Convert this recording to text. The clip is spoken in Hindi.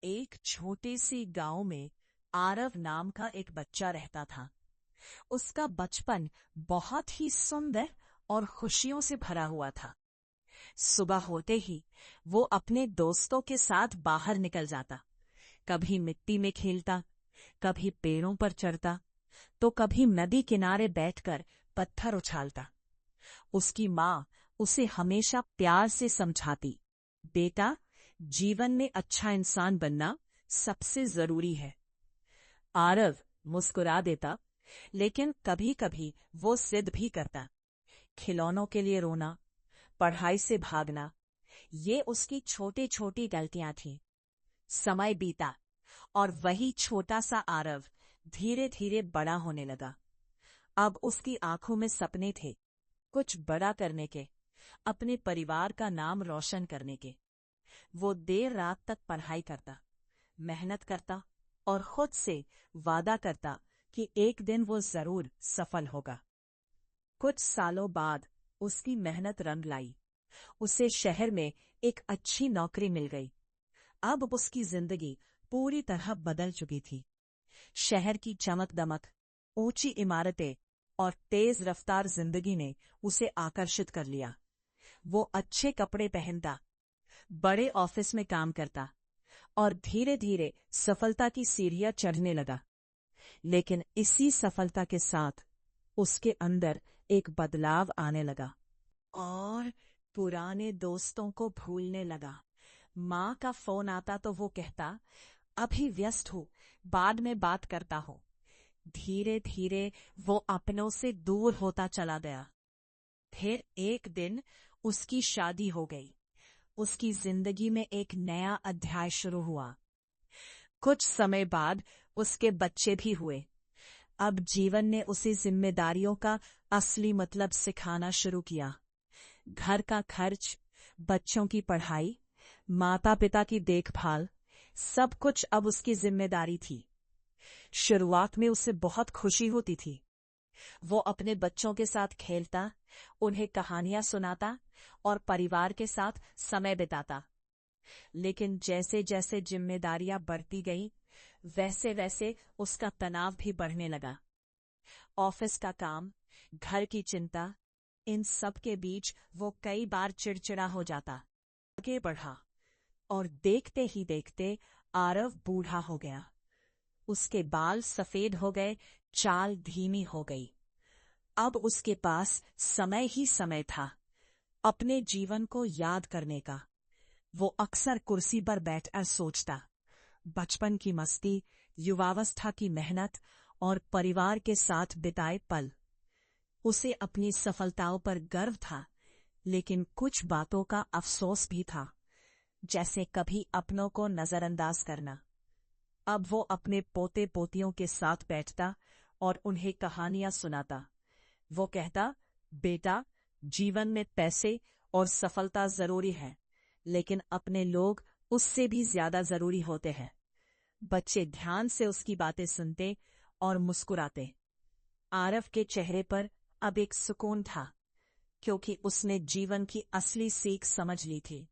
एक छोटे से गांव में आरव नाम का एक बच्चा रहता था। उसका बचपन बहुत ही सुंदर और खुशियों से भरा हुआ था। सुबह होते ही वो अपने दोस्तों के साथ बाहर निकल जाता। कभी मिट्टी में खेलता, कभी पेड़ों पर चढ़ता, तो कभी नदी किनारे बैठकर पत्थर उछालता। उसकी माँ उसे हमेशा प्यार से समझाती, बेटा, जीवन में अच्छा इंसान बनना सबसे जरूरी है। आरव मुस्कुरा देता, लेकिन कभी कभी वो जिद भी करता। खिलौनों के लिए रोना, पढ़ाई से भागना, ये उसकी छोटी छोटी गलतियां थीं। समय बीता और वही छोटा सा आरव धीरे धीरे बड़ा होने लगा। अब उसकी आंखों में सपने थे, कुछ बड़ा करने के, अपने परिवार का नाम रोशन करने के। वो देर रात तक पढ़ाई करता, मेहनत करता और खुद से वादा करता कि एक दिन वो जरूर सफल होगा। कुछ सालों बाद उसकी मेहनत रंग लाई। उसे शहर में एक अच्छी नौकरी मिल गई। अब उसकी जिंदगी पूरी तरह बदल चुकी थी। शहर की चमक दमक, ऊंची इमारतें और तेज रफ्तार जिंदगी ने उसे आकर्षित कर लिया। वो अच्छे कपड़े पहनता, बड़े ऑफिस में काम करता और धीरे धीरे सफलता की सीढ़ियां चढ़ने लगा। लेकिन इसी सफलता के साथ उसके अंदर एक बदलाव आने लगा और पुराने दोस्तों को भूलने लगा। माँ का फोन आता तो वो कहता, अभी व्यस्त हूँ, बाद में बात करता हूँ। धीरे धीरे वो अपनों से दूर होता चला गया। फिर एक दिन उसकी शादी हो गई। उसकी जिंदगी में एक नया अध्याय शुरू हुआ। कुछ समय बाद उसके बच्चे भी हुए। अब जीवन ने उसे जिम्मेदारियों का असली मतलब सिखाना शुरू किया। घर का खर्च, बच्चों की पढ़ाई, माता पिता की देखभाल, सब कुछ अब उसकी जिम्मेदारी थी। शुरुआत में उसे बहुत खुशी होती थी। वो अपने बच्चों के साथ खेलता, उन्हें कहानियां सुनाता और परिवार के साथ समय बिताता। लेकिन जैसे जैसे जिम्मेदारियां बढ़ती गईं, वैसे वैसे उसका तनाव भी बढ़ने लगा। ऑफिस का काम, घर की चिंता, इन सब के बीच वो कई बार चिड़चिड़ा हो जाता। आगे बढ़ा और देखते ही देखते आरव बूढ़ा हो गया। उसके बाल सफेद हो गए, चाल धीमी हो गई। अब उसके पास समय ही समय था अपने जीवन को याद करने का। वो अक्सर कुर्सी पर बैठकर सोचता, बचपन की मस्ती, युवावस्था की मेहनत और परिवार के साथ बिताए पल। उसे अपनी सफलताओं पर गर्व था, लेकिन कुछ बातों का अफसोस भी था, जैसे कभी अपनों को नजरअंदाज करना। अब वो अपने पोते पोतियों के साथ बैठता और उन्हें कहानियां सुनाता। वो कहता, बेटा, जीवन में पैसे और सफलता जरूरी है, लेकिन अपने लोग उससे भी ज्यादा जरूरी होते हैं। बच्चे ध्यान से उसकी बातें सुनते और मुस्कुराते। आरव के चेहरे पर अब एक सुकून था, क्योंकि उसने जीवन की असली सीख समझ ली थी।